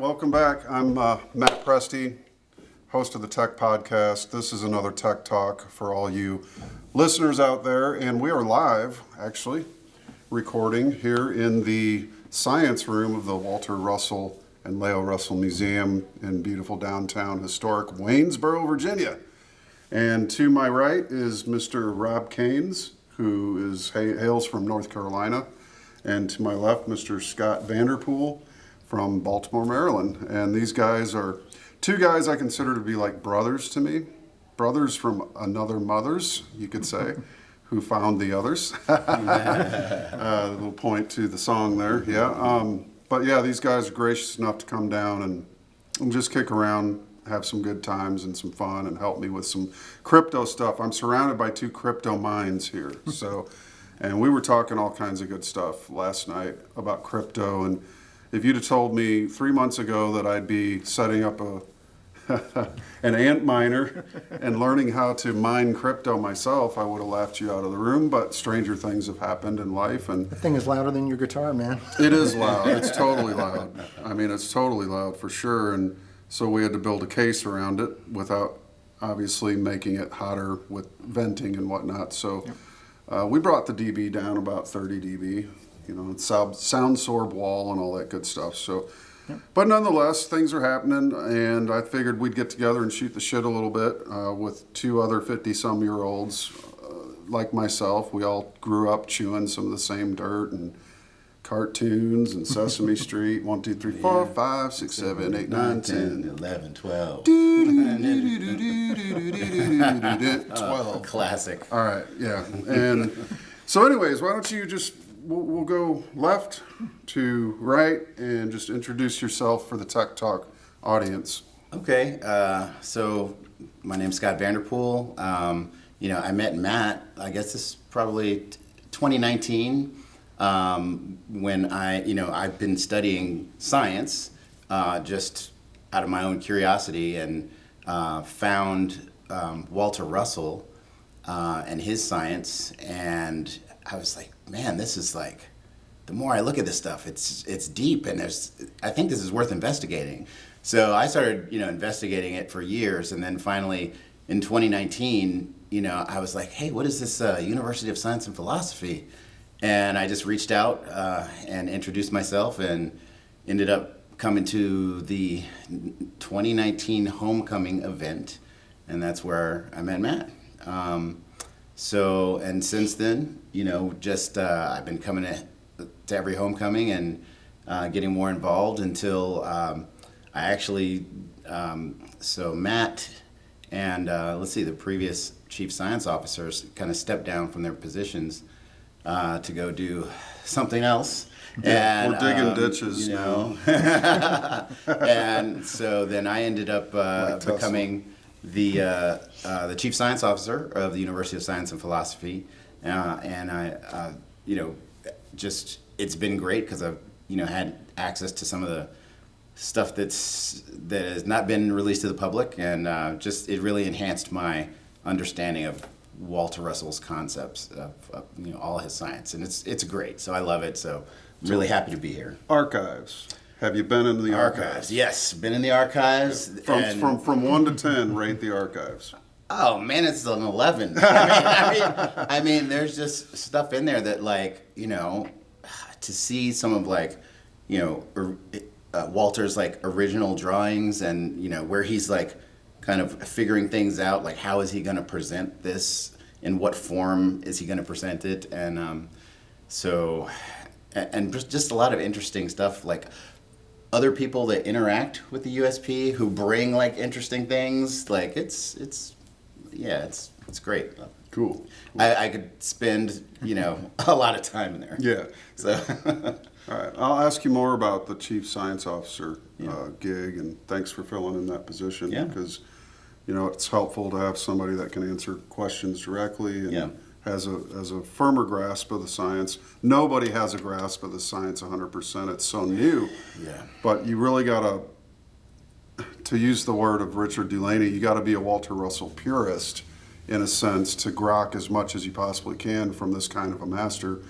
Welcome back. I'm Matt Presti, host of the Tech Podcast. This is another Tech Talk for all you listeners out there, and we are live, actually, recording here in the science room of the Walter Russell and Leo Russell Museum in beautiful downtown historic Waynesboro, Virginia. And to my right is Mr. Rob Kainz, who hails from North Carolina, and to my left, Mr. Scot Vanderpool from Baltimore, Maryland. And these guys are two guys I consider to be like brothers to me. Brothers from another mothers, you could say, who found the others. A little point to the song there, yeah. But yeah, these guys are gracious enough to come down and just kick around, have some good times and some fun, and help me with some crypto stuff. I'm surrounded by two crypto minds here. And we were talking all kinds of good stuff last night about crypto, and if you'd have told me 3 months ago that I'd be setting up an ant miner and learning how to mine crypto myself, I would have laughed you out of the room. But stranger things have happened in life, and the thing is louder than your guitar, man. It is loud. It's totally loud. I mean, it's totally loud for sure. And so we had to build a case around it without obviously making it hotter with venting and whatnot. So we brought the dB down about 30 dB. You know, it's sound sorb wall and all that good stuff. So, but nonetheless, things are happening, and I figured we'd get together and shoot the shit a little bit with two other 50-some-year-olds like myself. We all grew up chewing some of the same dirt and cartoons and Sesame Street. 1, 2, 3, 4, 5, 6, 7, 8, 9, 10, 11, 12. 12. Classic. All right, yeah. And so anyways, why don't you just... We'll go left to right and just introduce yourself for the Tech Talk audience. Okay, so my name's Scot Vanderpool. I met Matt, I guess this is probably 2019, when I've been studying science just out of my own curiosity, and found Walter Russell and his science, and I was like, man, this is like, the more I look at this stuff, it's deep, and I think this is worth investigating. So I started, investigating it for years, and then finally in 2019, I was like, hey, what is this University of Science and Philosophy? And I just reached out and introduced myself, and ended up coming to the 2019 homecoming event, and that's where I met Matt. And since then, I've been coming to every homecoming and getting more involved until I actually, so Matt and the previous chief science officers kind of stepped down from their positions to go do something else. Yeah, and, we're digging ditches, And so then I ended up becoming the chief science officer of the University of Science and Philosophy, and I, it's been great because I've, had access to some of the stuff that has not been released to the public, and it really enhanced my understanding of Walter Russell's concepts of all his science, and it's great. So I love it. So I'm really happy to be here. Archives. Have you been in the archives? Yes, been in the archives. From 1 to 10, rate the archives. Oh man, it's an 11. I mean, there's just stuff in there that, to see some of Walter's original drawings, and where he's kind of figuring things out, how is he going to present this, in what form is he going to present it, and just a lot of interesting stuff, other people that interact with the USP who bring interesting things. yeah, it's great. Cool. I could spend, a lot of time in there. Yeah. So, All right. I'll ask you more about the Chief Science Officer Yeah. gig, and thanks for filling in that position Yeah. because, it's helpful to have somebody that can answer questions directly and Yeah. has a firmer grasp of the science. Nobody has a grasp of the science 100%. It's so new. yeah. But you really got to use the word of Richard Delaney, you got to be a Walter Russell purist, in a sense, to grok as much as you possibly can from this kind of a master.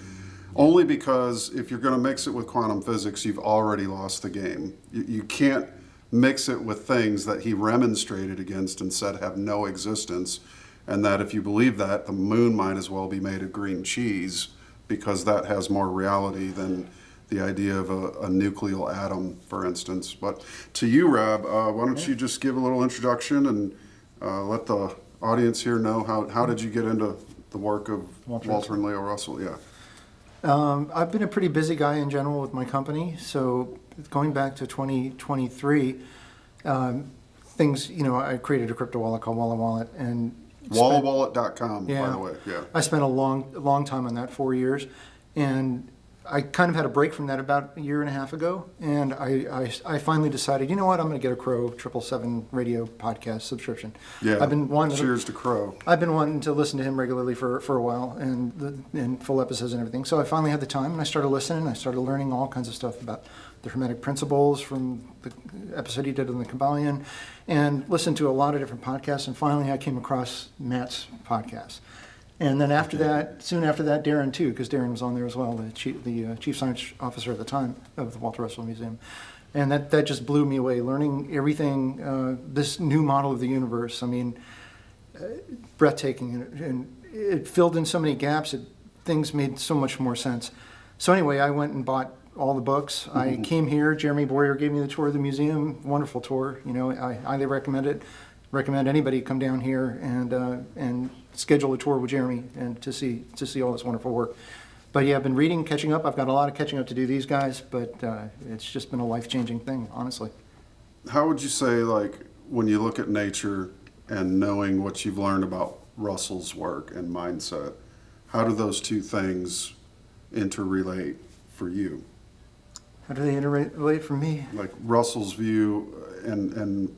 Only because if you're going to mix it with quantum physics, you've already lost the game. You can't mix it with things that he remonstrated against and said have no existence, and that if you believe that, the moon might as well be made of green cheese because that has more reality than the idea of a nuclear atom, for instance. But to you, Rob, why don't you just give a little introduction and let the audience here know how did you get into the work of Walter and Leo Russell? Yeah. I've been a pretty busy guy in general with my company, so going back to 2023, things, I created a crypto wallet called Walla Wallet, and WallaWallet.com, by Yeah. the way. Yeah. I spent a long time on that, 4 years, and I kind of had a break from that about a year and a half ago, and I finally decided, you know what, I'm going to get a Crow 777 radio podcast subscription. Yeah. I've been wanting Cheers to Crow. I've been wanting to listen to him regularly for a while, and full episodes and everything. So I finally had the time, and I started listening. I started learning all kinds of stuff about the Hermetic principles from the episode he did on the Kabbalion, and listened to a lot of different podcasts. And finally, I came across Matt's podcast. And then soon after that, Darren too, because Darren was on there as well, the chief science officer at the time of the Walter Russell Museum. And that just blew me away, learning everything, this new model of the universe. I mean, breathtaking, and it filled in so many gaps. Things made so much more sense. So anyway, I went and bought all the books. I came here. Jeremy Boyer gave me the tour of the museum. Wonderful tour. I highly recommend it. Recommend anybody come down here and schedule a tour with Jeremy and to see all this wonderful work. But yeah, I've been reading, catching up. I've got a lot of catching up to do these guys, but it's just been a life-changing thing, honestly. How would you say, like, when you look at nature and knowing what you've learned about Russell's work and mindset, how do those two things interrelate for you? How do they interrelate for me? Like Russell's view and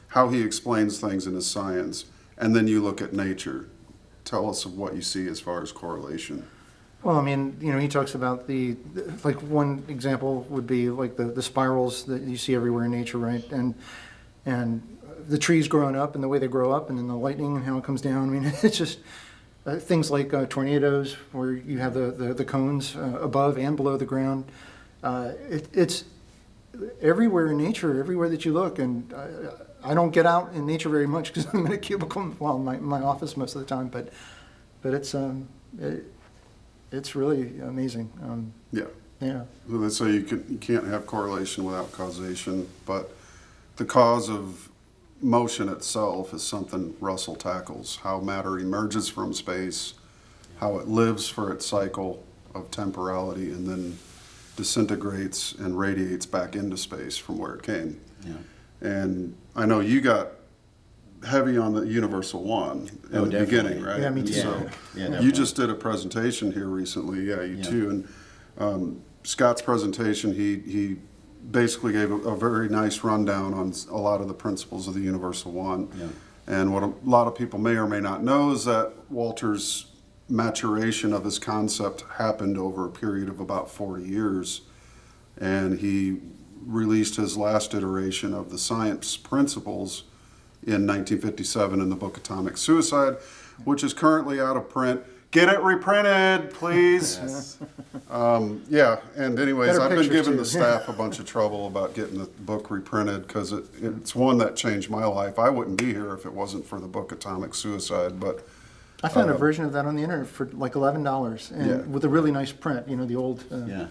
how he explains things in his science, and then you look at nature. Tell us of what you see as far as correlation. Well, I mean, he talks about like one example would be like the spirals that you see everywhere in nature, right? And the trees growing up and the way they grow up, and then the lightning and how it comes down. I mean, it's just things like tornadoes where you have the cones above and below the ground. It's everywhere in nature, everywhere that you look, and I don't get out in nature very much because I'm in a cubicle, well, my office most of the time. But it's really amazing. Yeah. Yeah. So they say you can't have correlation without causation, but the cause of motion itself is something Russell tackles. How matter emerges from space, how it lives for its cycle of temporality, and then disintegrates and radiates back into space from where it came. Yeah. And I know you got heavy on the Universal One in the beginning, right? Yeah, me too. So Yeah, you just did a presentation here recently. Yeah, you too. And Scott's presentation, he basically gave a very nice rundown on a lot of the principles of the Universal One. Yeah. And what a lot of people may or may not know is that Walter's maturation of his concept happened over a period of about 40 years. And he released his last iteration of the science principles in 1957 in the book Atomic Suicide, which is currently out of print. Get it reprinted, please. Yes. Yeah, and anyways, Better I've been pictures, giving too. the staff a bunch of trouble about getting the book reprinted because it's one that changed my life. I wouldn't be here if it wasn't for the book Atomic Suicide, but I found a version of that on the internet for like $11, and Yeah. with a really nice print. The old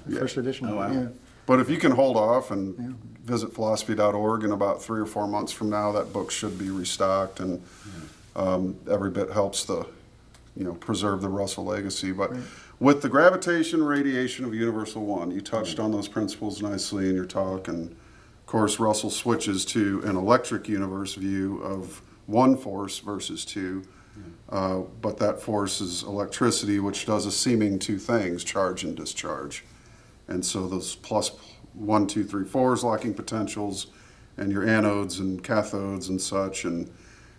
first edition. Oh, wow. Yeah. But if you can hold off and visit philosophy.org in about 3 or 4 months from now, that book should be restocked, and every bit helps preserve the Russell legacy. But with the gravitation radiation of Universal One, you touched on those principles nicely in your talk, and of course Russell switches to an electric universe view of one force versus two. But that force is electricity, which does a seeming two things, charge and discharge. And so those plus 1, 2, 3, 4s locking potentials, and your anodes and cathodes and such, and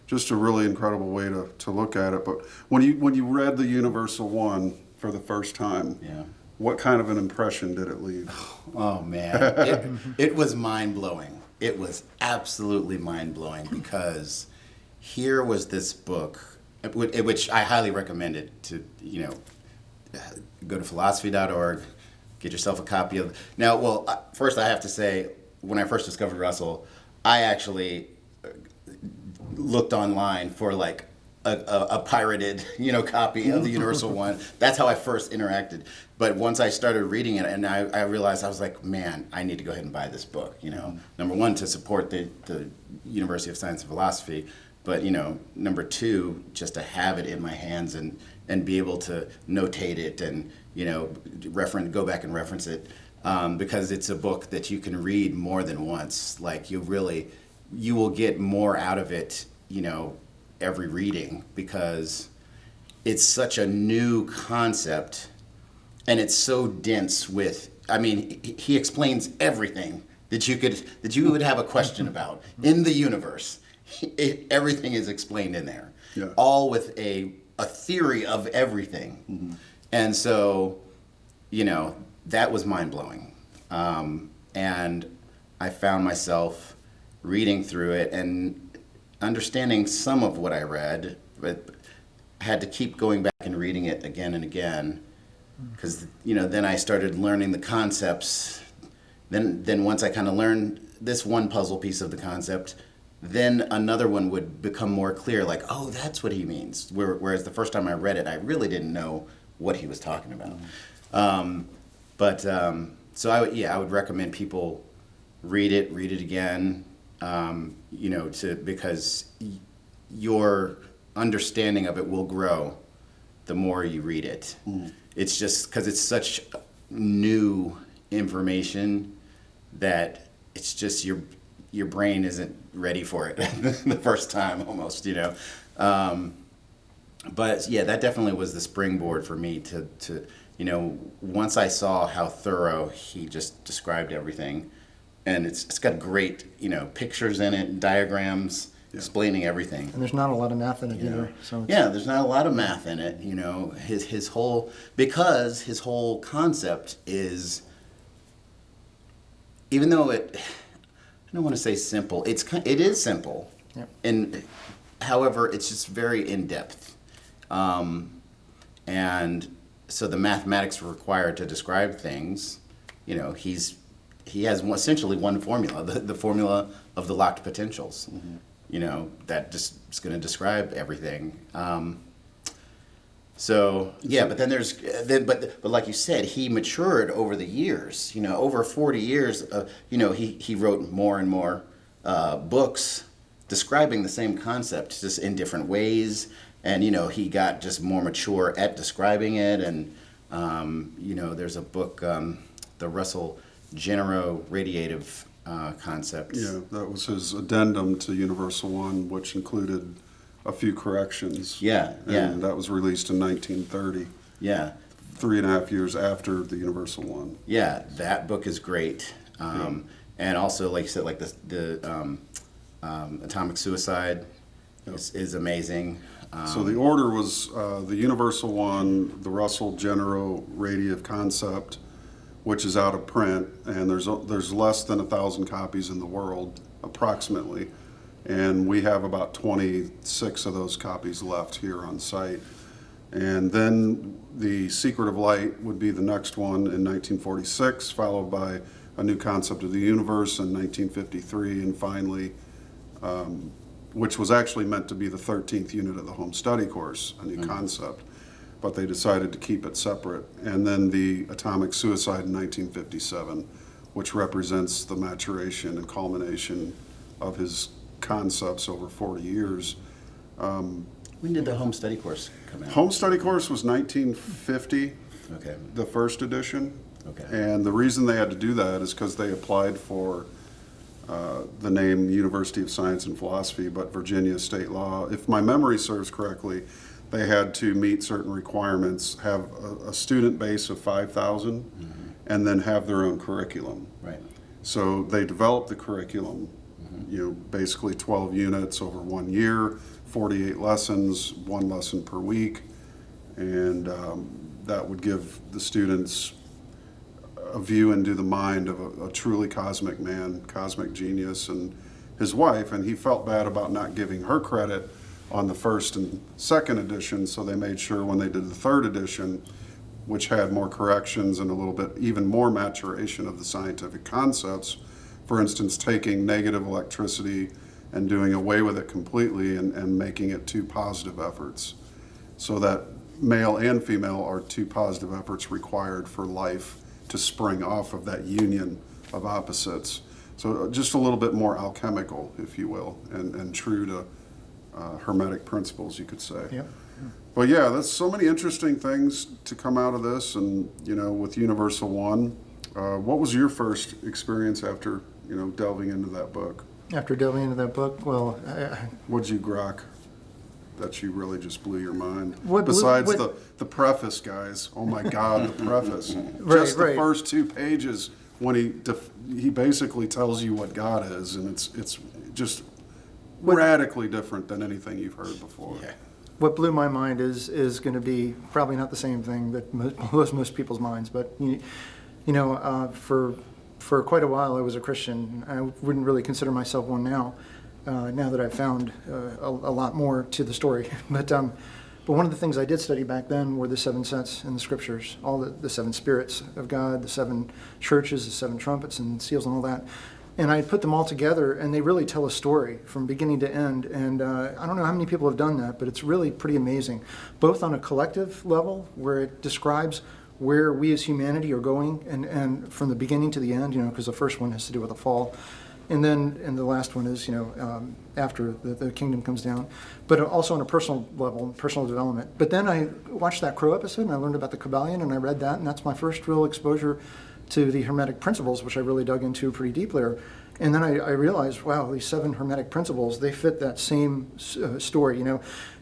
just a really incredible way to look at it. But when you read the Universal One for the first time, what kind of an impression did it leave? Oh man, it was mind blowing. It was absolutely mind blowing, because here was this book, which I highly recommend it to, go to philosophy.org, get yourself a copy of. Now, well, first I have to say, when I first discovered Russell, I actually looked online for like a pirated, copy of the Universal One. That's how I first interacted. But once I started reading it, and I realized, I was like, man, I need to go ahead and buy this book. Number one, to support the University of Science and Philosophy, but number two, just to have it in my hands and be able to notate it and go back and reference it, because it's a book that you can read more than once. Like you will get more out of it, every reading, because it's such a new concept, and it's so dense with, he explains everything that you would have a question about in the universe. Everything is explained in there, all with a theory of everything. Mm-hmm. And so, that was mind-blowing. And I found myself reading through it and understanding some of what I read, but had to keep going back and reading it again and again, because then I started learning the concepts. Then once I kind of learned this one puzzle piece of the concept, then another one would become more clear, like, oh, that's what he means. Whereas the first time I read it, I really didn't know what he was talking about. So I would recommend people read it again, because your understanding of it will grow the more you read it. It's just because it's such new information that it's just your brain isn't ready for it the first time almost, But yeah, that definitely was the springboard for me to once I saw how thorough he just described everything, and it's got great, pictures in it, diagrams, explaining everything. And there's not a lot of math in it either. So there's not a lot of math in it. His whole concept is, even though I don't want to say simple, it is simple, and however, it's just very in depth, and so the mathematics required to describe things, he has essentially one formula, the formula of the locked potentials. That just is going to describe everything. But then but like you said, he matured over the years. Over 40 years. He wrote more and more books describing the same concept, just in different ways. And he got just more mature at describing it. And there's a book, the Russell Genero-radiative concept. Yeah, that was his addendum to Universal One, which included a few corrections. And that was released in 1930. 3.5 years after the Universal One. Yeah, that book is great. And also, like you said, like the Atomic Suicide is amazing. So the order was the Universal One, the Russell Genero-radiative concept, which is out of print, and there's less than 1,000 copies in the world, approximately. And we have about 26 of those copies left here on site. And then The Secret of Light would be the next one in 1946, followed by A New Concept of the Universe in 1953, and finally, which was actually meant to be the 13th unit of the home study course, A New Concept, but they decided to keep it separate. And then The Atomic Suicide in 1957, which represents the maturation and culmination of his concepts over 40 years. When did the home study course come out? Home study course was 1950, the first edition. And the reason they had to do that is because they applied for the name University of Science and Philosophy, but Virginia state law. If my memory serves correctly, they had to meet certain requirements, have a student base of 5,000, and then have their own curriculum. Right. So they developed the curriculum, basically 12 units over 1 year, 48 lessons, 1 lesson per week, and that would give the students a view into the mind of a truly cosmic man, cosmic genius, and his wife. And he felt bad about not giving her credit on the first and second edition, so they made sure when they did the third edition, which had more corrections and a little bit even more maturation of the scientific concepts, for instance, taking negative electricity and doing away with it completely and making it 2 positive efforts, so that male and female are 2 positive efforts required for life to spring off of that union of opposites. So just a little bit more alchemical, if you will, and true to Hermetic principles, you could say. Yep. But yeah, there's so many interesting things to come out of this, and with Universal One, what was your first experience after delving into that book? After delving into that book, well, What'd you grok that you really just blew your mind? What blew- Besides what- the preface, guys. Oh my God, the preface. Right, Just the right. first 2 pages when he basically tells you what God is, and it's just radically different than anything you've heard before. Yeah. what blew my mind is going to be probably not the same thing that blows most people's minds, but for quite a while I was a Christian. I wouldn't really consider myself one now. Now that I've found a lot more to the story, but one of the things I did study back then were the 7 sets in the scriptures, all the 7 spirits of God, the 7 churches, the 7 trumpets and seals and all that. And I put them all together, and they really tell a story from beginning to end. And I don't know how many people have done that, but it's really pretty amazing, both on a collective level, where it describes where we as humanity are going, and from the beginning to the end, because the first one has to do with the fall. And the last one is, after the kingdom comes down, but also on a personal level, personal development. But then I watched that Crow episode, and I learned about the Kabbalion, and I read that, and that's my first real exposure to the Hermetic principles, which I really dug into pretty deeply. And then I realized, wow, these 7 Hermetic principles, they fit that same story,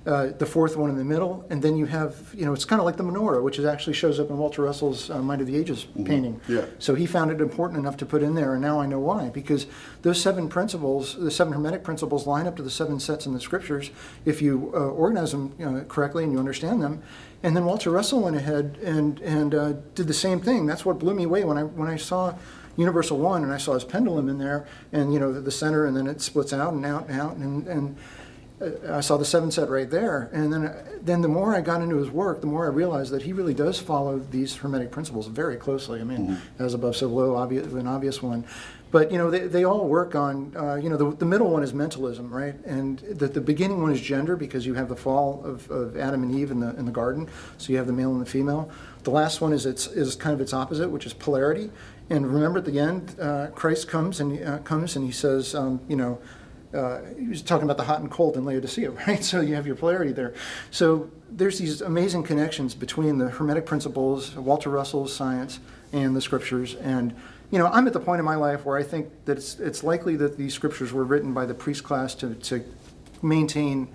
the fourth one in the middle, and then you have, it's kind of like the menorah, which actually shows up in Walter Russell's Mind of the Ages painting. Yeah. So he found it important enough to put in there, and now I know why, because those 7 principles, the 7 Hermetic principles, line up to the 7 sets in the scriptures if you organize them correctly and you understand them. And then Walter Russell went ahead and did the same thing. That's what blew me away when I saw Universal One and I saw his pendulum in there, and the center, and then it splits out and out and out, and I saw the 7 set right there. And then the more I got into his work, the more I realized that he really does follow these Hermetic principles very closely. I mean, as above, so below, an obvious one. But they all work on the middle one is mentalism, right? And the beginning one is gender, because you have the fall of Adam and Eve in the garden, so you have the male and the female. The last one is kind of its opposite, which is polarity. And remember, at the end, Christ comes and he says, he was talking about the hot and cold in Laodicea, right? So you have your polarity there. So there's these amazing connections between the Hermetic principles, Walter Russell's science, and the scriptures. And I'm at the point in my life where I think that it's likely that these scriptures were written by the priest class to maintain,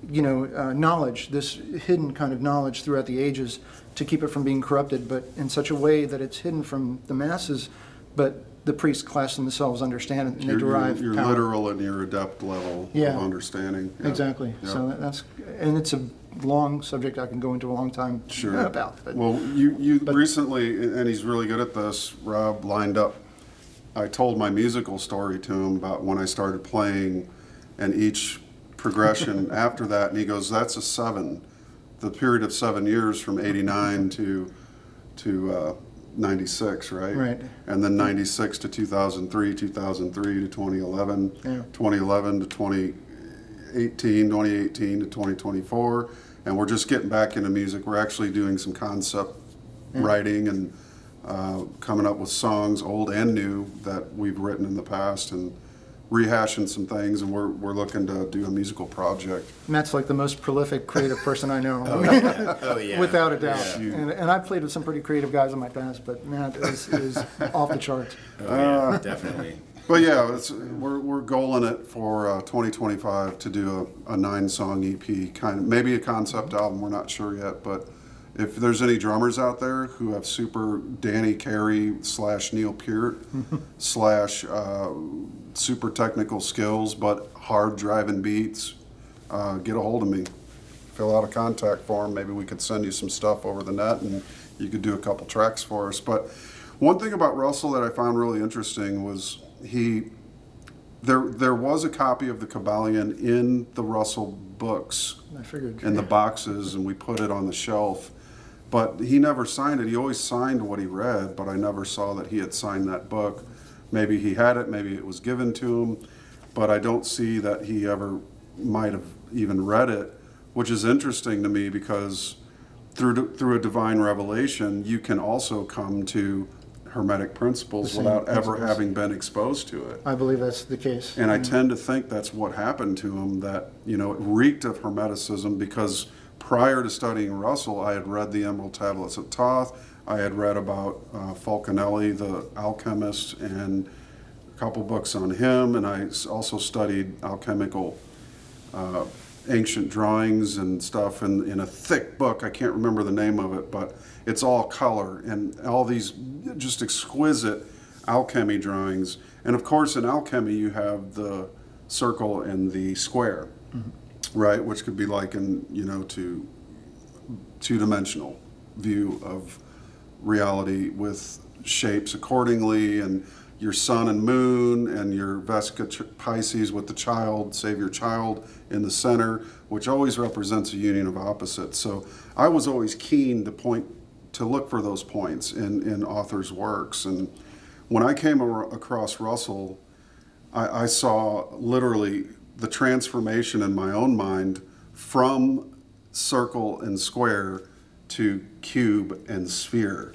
knowledge, this hidden kind of knowledge throughout the ages, to keep it from being corrupted, but in such a way that it's hidden from the masses, but the priest class themselves understand it, and they derive your power. literal and your adept level Yeah. of understanding. Yeah. Exactly. Yeah. So it's a long subject I can go into a long time about. But, Well, you recently, and he's really good at this, Rob, lined up. I told my musical story to him about when I started playing, and each progression after that, and he goes, "That's a 7." The period of 7 years from '89 to 96, right? Right. And then 96 to 2003, 2003 to 2011, Yeah. 2011 to 2018, 2018 to 2024, and we're just getting back into music. We're actually doing some concept writing and coming up with songs, old and new, that we've written in the past, and rehashing some things, and we're looking to do a musical project. Matt's like the most prolific creative person I know. Oh, yeah. Without a doubt. Yeah. And I've played with some pretty creative guys in my past, but Matt is off the charts. Oh, yeah, definitely. But yeah, we're goaling it for 2025 to do a 9-song EP, kind of maybe a concept album. We're not sure yet, but if there's any drummers out there who have super Danny Carey / Neil Peart / super technical skills but hard driving beats, get a hold of me. Fill out a contact form. Maybe we could send you some stuff over the net and you could do a couple tracks for us. But one thing about Russell that I found really interesting was there was a copy of the Kabbalion in the Russell books. I figured. In the boxes, and we put it on the shelf. But he never signed it. He always signed what he read, but I never saw that he had signed that book. Maybe he had it, maybe it was given to him, but I don't see that he ever might have even read it, which is interesting to me because through a divine revelation, you can also come to Hermetic principles without ever having been exposed to it. I believe that's the case. And I tend to think that's what happened to him, that, it reeked of Hermeticism because prior to studying Russell, I had read the Emerald Tablets of Thoth, I had read about Falconelli, the alchemist, and a couple books on him, and I also studied alchemical ancient drawings and stuff in a thick book. I can't remember the name of it, but it's all color and all these just exquisite alchemy drawings. And of course, in alchemy, you have the circle and the square, right? Which could be likened, to two-dimensional view of reality with shapes accordingly, and your sun and moon, and your Vesica Pisces with the child, Savior child in the center, which always represents a union of opposites. So I was always keen to look for those points in authors' works. And when I came across Russell, I saw literally the transformation in my own mind from circle and square to cube and sphere.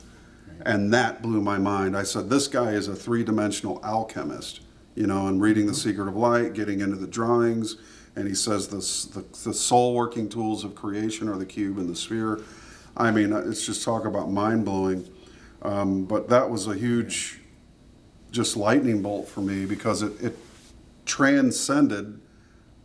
And that blew my mind. I said, this guy is a three-dimensional alchemist, and reading The Secret of Light, getting into the drawings, and he says the soul working tools of creation are the cube and the sphere. I mean, it's just talk about mind-blowing. But that was a huge, just lightning bolt for me because it transcended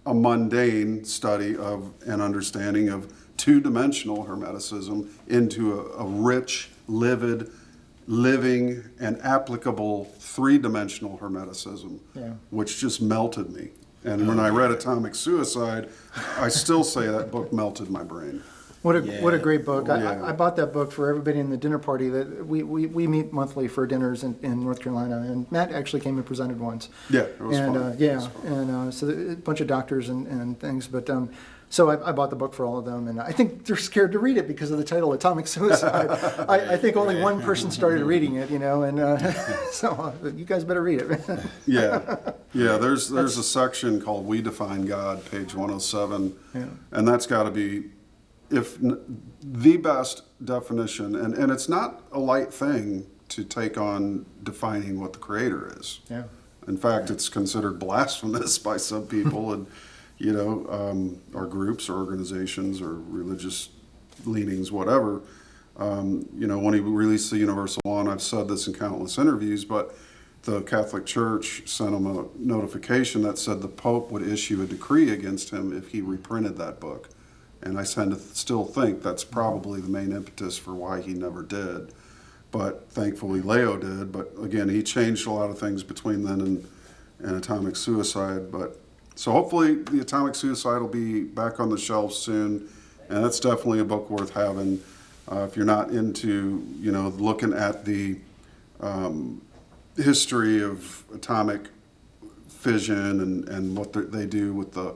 a mundane study of an understanding of two-dimensional Hermeticism into a rich, livid, living, and applicable three-dimensional Hermeticism, which just melted me. And when I read Atomic Suicide, I still say that book melted my brain. What a great book. Yeah. I bought that book for everybody in the dinner party. That we meet monthly for dinners in North Carolina, and Matt actually came and presented once. Yeah, it was fun. So a bunch of doctors and things. But so I bought the book for all of them, and I think they're scared to read it because of the title, Atomic Suicide. I think only one person started reading it, and so you guys better read it. Yeah. There's a section called "We Define God," page 107, and that's got to be the best definition, and it's not a light thing to take on defining what the Creator is. Yeah. In fact, it's considered blasphemous by some people, and or groups or organizations or religious leanings, whatever. When he released the Universal Law, and I've said this in countless interviews, but the Catholic Church sent him a notification that said the Pope would issue a decree against him if he reprinted that book. And I tend to still think that's probably the main impetus for why he never did. But thankfully Leo did. But again, he changed a lot of things between then and Atomic Suicide. But so hopefully the Atomic Suicide will be back on the shelves soon. And that's definitely a book worth having. If you're not into, looking at the history of atomic fission and what they do with the...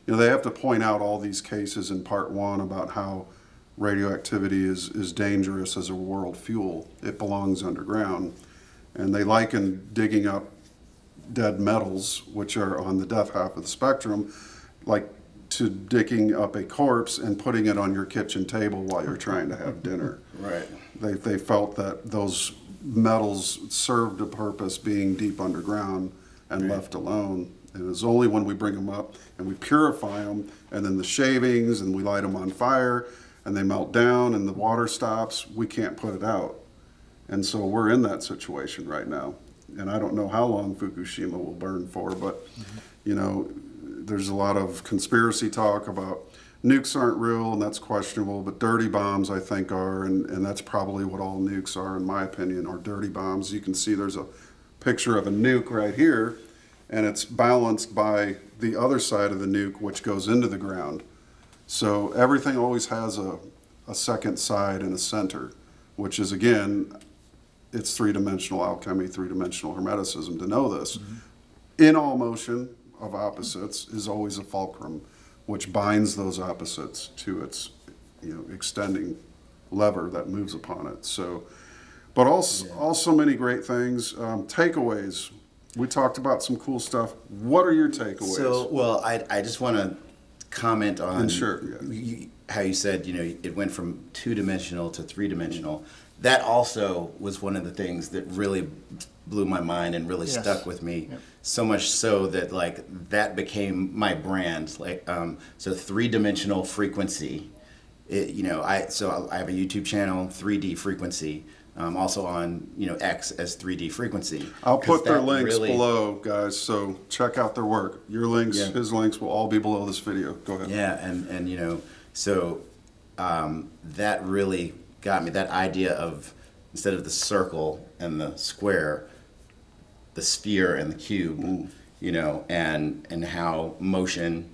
they have to point out all these cases in part one about how radioactivity is dangerous as a world fuel. It belongs underground. And they liken digging up dead metals, which are on the death half of the spectrum, like to digging up a corpse and putting it on your kitchen table while you're trying to have dinner. Right. They felt that those metals served a purpose being deep underground and left alone. And it's only when we bring them up and we purify them, and then the shavings, and we light them on fire, and they melt down, and the water stops, we can't put it out. And so we're in that situation right now. and I don't know how long Fukushima will burn for, but, you know, there's a lot of conspiracy talk about nukes aren't real, and that's questionable, but dirty bombs, I think, are, and that's probably what all nukes are, in my opinion, are dirty bombs. You can see there's a picture of a nuke right here, and it's balanced by the other side of the nuke, which goes into the ground. So everything always has a second side and a center, which is, again, it's three-dimensional alchemy, three-dimensional hermeticism to know this. In all motion of opposites is always a fulcrum, which binds those opposites to its, you know, extending lever that moves upon it. So, but also many great things. Takeaways. We talked about some cool stuff. What are your takeaways? So, well, I just want to comment on Sure, how you said, you know, it went from two-dimensional to three-dimensional. That also was one of the things that really blew my mind and really Yes. stuck with me. Yep. So much so that, like, that became my brand. Like, so three-dimensional frequency. You know, I have a YouTube channel, 3D Frequency. Also on, you know, X as 3D Frequency. I'll put their that links really- below, guys, so check out their work. Your links, Yeah. his links will all be below this video. Go ahead. Yeah, and you know, so that really got me. That idea of, instead of the circle and the square, the sphere and the cube, you know, and how motion,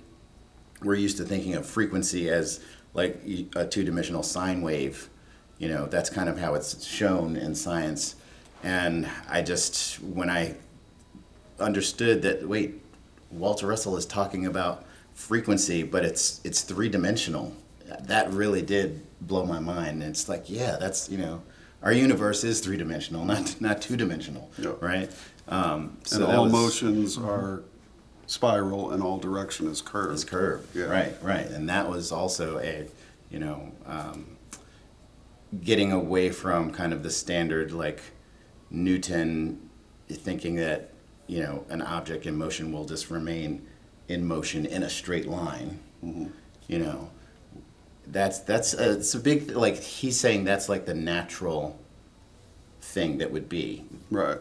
we're used to thinking of frequency as like a two-dimensional sine wave. You know, that's kind of how it's shown in science. And I just, when I understood that, wait, Walter Russell is talking about frequency, but it's three-dimensional, that really did blow my mind. And it's like, yeah, that's, you know, our universe is three-dimensional, not two-dimensional, Yeah. right? And all motions are spiral, and all direction is curved. It's curved, Yeah. right. And that was also a, you know, getting away from kind of the standard, like, Newton thinking that, you know, an object in motion will just remain in motion in a straight line. You know, it's a big, like, he's saying that's like the natural thing that would be. Right.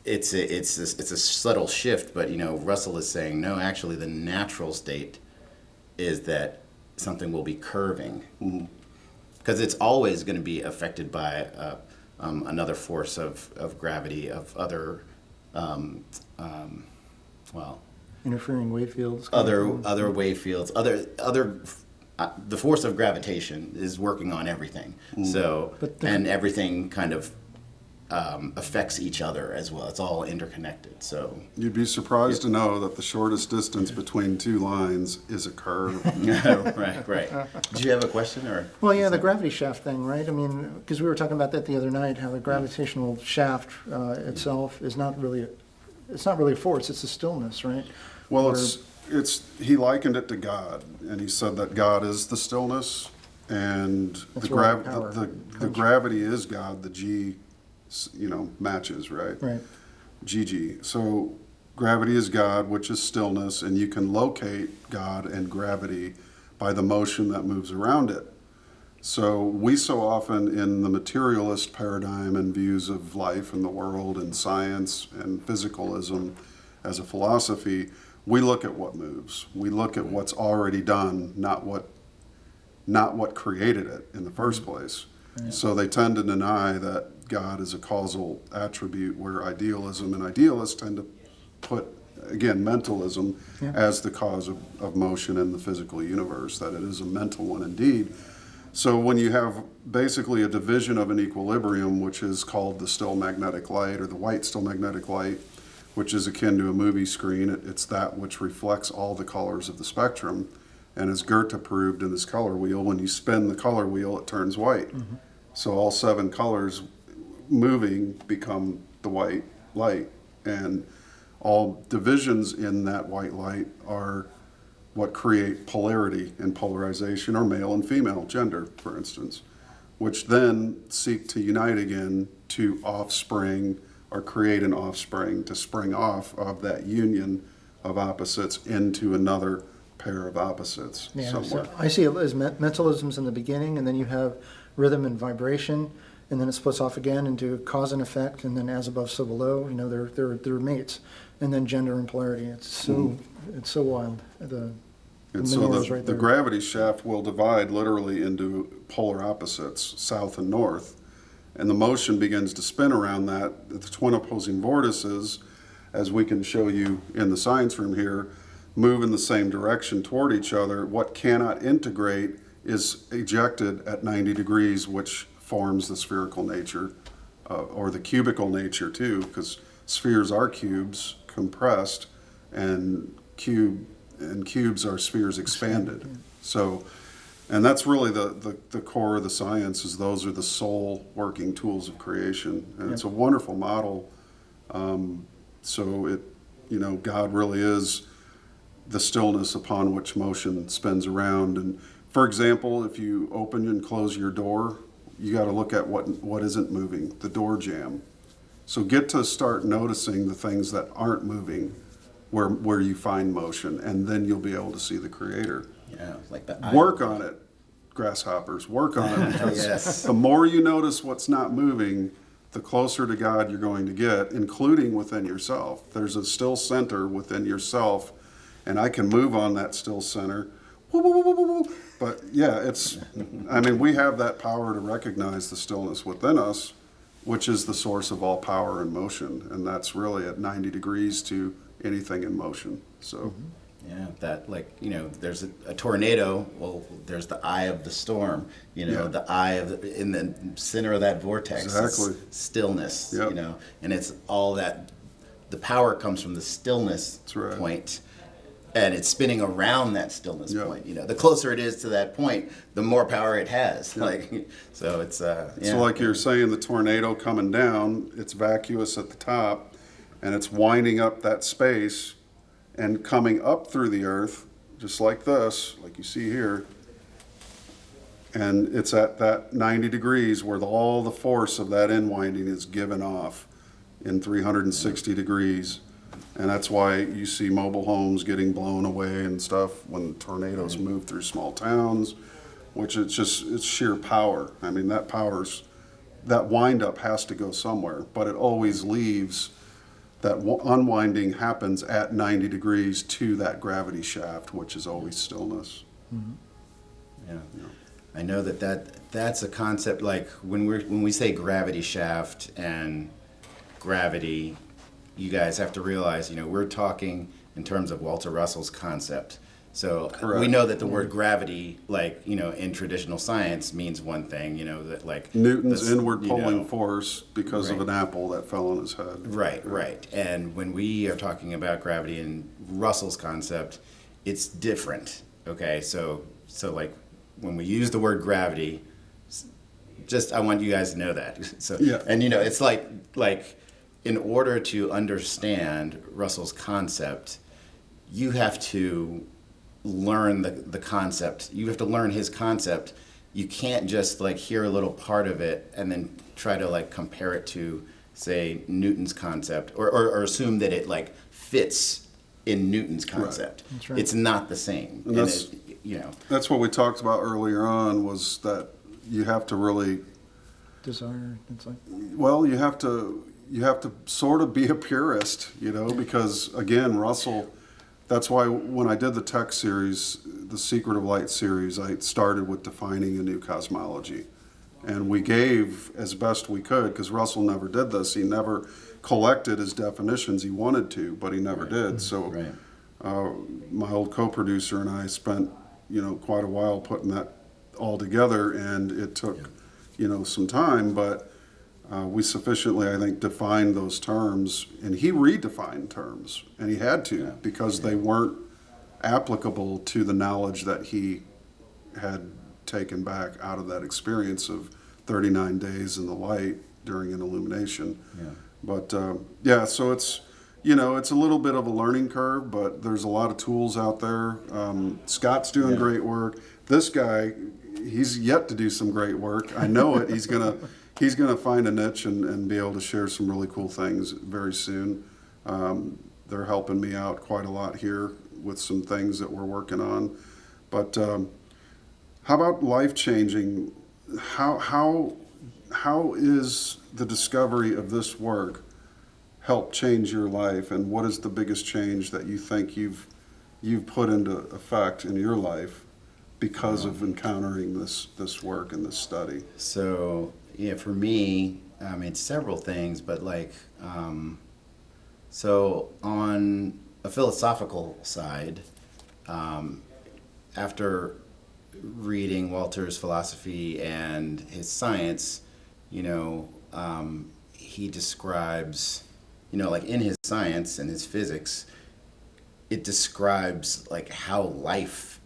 It's a subtle shift, but, you know, Russell is saying, no, actually the natural state is that something will be curving. Because it's always going to be affected by another force of gravity, of other, Interfering wave fields. other wave fields, the force of gravitation is working on everything. So, and everything kind of affects each other as well. It's all interconnected. So You'd be surprised to know that the shortest distance between two lines is a curve. right. Did you have a question or? Well, yeah, the gravity shaft thing, right? I mean, because we were talking about that the other night, how the gravitational shaft itself is not really, it's not really a force, it's a stillness, right? Well, Where- he likened it to God, and he said that God is the stillness, and That's the where the power the comes gravity is God. The G, you know, matches, right? Right. GG. So gravity is God, which is stillness, and you can locate God and gravity by the motion that moves around it. So we so often, in the materialist paradigm and views of life and the world and science and physicalism as a philosophy, we look at what moves. We look at what's already done, not what created it in the first place. Right. So they tend to deny that God is a causal attribute, where idealism and idealists tend to put, again, mentalism as the cause of motion in the physical universe, that it is a mental one indeed. So when you have basically a division of an equilibrium, which is called the still magnetic light, or the white still magnetic light, which is akin to a movie screen, it's that which reflects all the colors of the spectrum. And as Goethe proved in his color wheel, when you spin the color wheel, it turns white. So all 7 colors moving become the white light. And all divisions in that white light are what create polarity and polarization, or male and female gender, for instance, which then seek to unite again to offspring, or create an offspring to spring off of that union of opposites into another pair of opposites Yeah, somewhere. so I see it as mentalism's in the beginning, and then you have rhythm and vibration, and then it splits off again into cause and effect, and then as above, so below. They're mates, and then gender and polarity. It's so wild. And so the gravity shaft will divide literally into polar opposites, south and north. And the motion begins to spin around that. The twin opposing vortices, as we can show you in the science room here, move in the same direction toward each other. What cannot integrate is ejected at 90 degrees, which forms the spherical nature, or the cubical nature too, because spheres are cubes compressed, and cubes are spheres expanded. So, and that's really the core of the science, is those are the sole working tools of creation. And it's a wonderful model. So it, God really is the stillness upon which motion spins around. And for example, if you open and close your door, you got to look at what isn't moving, the door jamb. So get to start noticing the things that aren't moving, where you find motion, and then you'll be able to see the creator. Yeah, like the Work on it, grasshoppers. Work on it, because the more you notice what's not moving, the closer to God you're going to get, including within yourself. There's a still center within yourself, and I can move on that still center. But yeah, we have that power to recognize the stillness within us, which is the source of all power and motion, and that's really at 90 degrees to anything in motion. So yeah, that there's a tornado. Well, there's the eye of the storm. The eye in the center of that vortex. Exactly. Is stillness. Yep. And it's all that. The power comes from the stillness point, and it's spinning around that stillness point. The closer it is to that point, the more power it has. So it's So like you're saying, the tornado coming down, it's vacuous at the top, and it's winding up that space and coming up through the earth, just like this, like you see here. And it's at that 90 degrees where all the force of that inwinding is given off in 360 degrees. And that's why you see mobile homes getting blown away and stuff when tornadoes move through small towns, which it's sheer power. I mean, that wind up has to go somewhere, but it always leaves. That unwinding happens at 90 degrees to that gravity shaft, which is always stillness. Yeah. I know that's a concept. Like when we say gravity shaft and gravity, you guys have to realize, we're talking in terms of Walter Russell's concept. So Correct. We know that the word gravity, in traditional science, means one thing. That Newton's inward pulling force because of an apple that fell on his head. Right. And when we are talking about gravity in Russell's concept, it's different. Okay, so when we use the word gravity, just I want you guys to know that. So yeah. And it's like in order to understand Russell's concept, you have to learn the concept. You have to learn his concept. You can't just hear a little part of it and then try to compare it to, say, Newton's concept, or assume that it fits in Newton's concept. Right. That's right. It's not the same. And that's what we talked about earlier on, was that you have to really desire. It's you have to sort of be a purist, because again, Russell. That's why when I did the TEC series, the Secret of Light series, I started with defining a new cosmology. And we gave as best we could, because Russell never did this. He never collected his definitions. He wanted to, but he never did. So my old co-producer and I spent, quite a while putting that all together, and it took, some time, but we sufficiently, I think, defined those terms, and he redefined terms, and he had to, because they weren't applicable to the knowledge that he had taken back out of that experience of 39 days in the light during an illumination. But so it's it's a little bit of a learning curve, but there's a lot of tools out there. Scott's doing great work. This guy, he's yet to do some great work. I know it. He's gonna find a niche and be able to share some really cool things very soon. They're helping me out quite a lot here with some things that we're working on. But how about life-changing? How how is the discovery of this work helped change your life, and what is the biggest change that you think you've put into effect in your life because of encountering this work and this study? So yeah, for me, I mean, several things, but like, so on a philosophical side, after reading Walter's philosophy and his science, he describes, like in his science and his physics, it describes like how life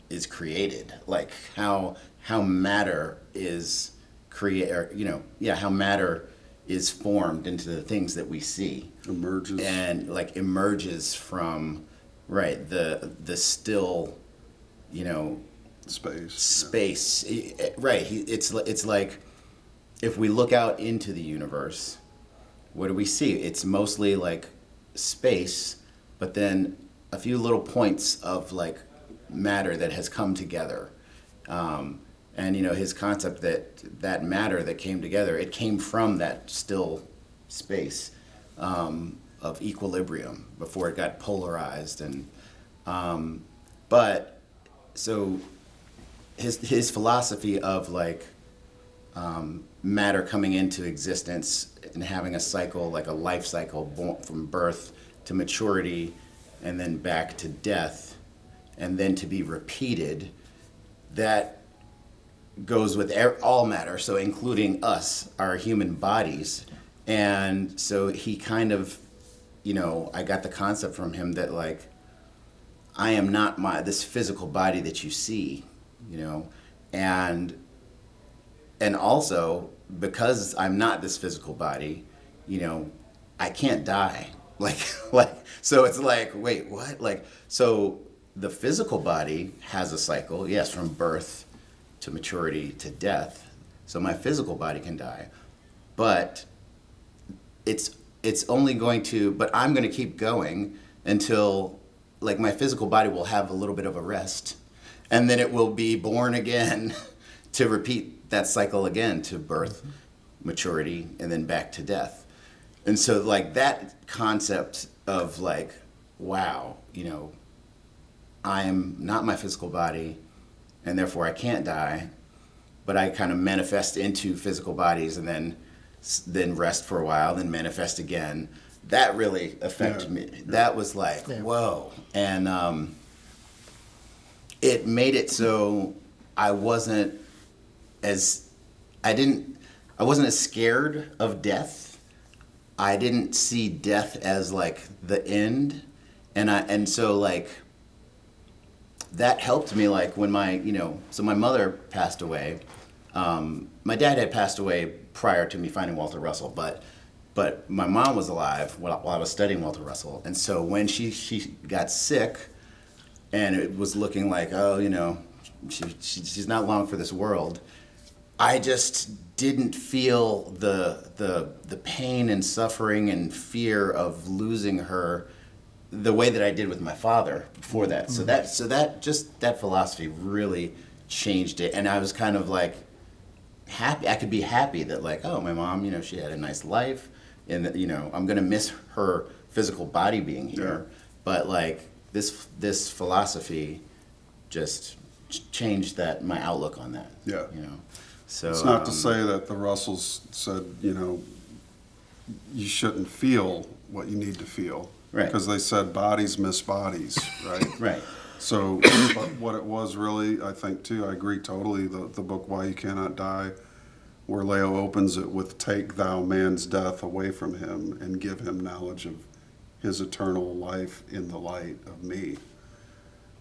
is created, like how matter is how matter is formed into the things that we see. Emerges. And like emerges from, right, the still, space. Right. It's like, if we look out into the universe, what do we see? It's mostly like space, but then a few little points of like matter that has come together. And his concept that matter that came together, it came from that still space of equilibrium before it got polarized. And but so his philosophy of like matter coming into existence and having a cycle, like a life cycle, born from birth to maturity and then back to death and then to be repeated, that goes with all matter, so including us, our human bodies. And so he kind of, I got the concept from him that like, I am not this physical body that you see, and also because I'm not this physical body, I can't die. Like, so it's like, wait, what? Like, so the physical body has a cycle, yes, from birth to maturity to death. So my physical body can die, but it's only going to, but I'm going to keep going until like my physical body will have a little bit of a rest, and then it will be born again to repeat that cycle again to birth, maturity, and then back to death. And so like that concept of like, wow, I am not my physical body, and therefore I can't die, but I kind of manifest into physical bodies and then rest for a while, then manifest again. That really affected me. That was like, whoa. And it made it so I wasn't as scared of death. I didn't see death as like the end. And so like, that helped me, like when so my mother passed away. My dad had passed away prior to me finding Walter Russell, but my mom was alive while I was studying Walter Russell. And so when she got sick and it was looking like, she's not long for this world, I just didn't feel the pain and suffering and fear of losing her the way that I did with my father before that. Mm-hmm. So that philosophy really changed it. And I was kind of like happy. I could be happy that like, oh, my mom, she had a nice life, and I'm going to miss her physical body being here. Yeah. But like this philosophy just changed my outlook on that. Yeah. So it's not to say that the Russells said, you shouldn't feel what you need to feel. Right. Because they said bodies miss bodies, right? Right. So but what it was really, I think too, I agree totally, the book Why You Cannot Die, where Leo opens it with, take thou man's death away from him and give him knowledge of his eternal life in the light of me,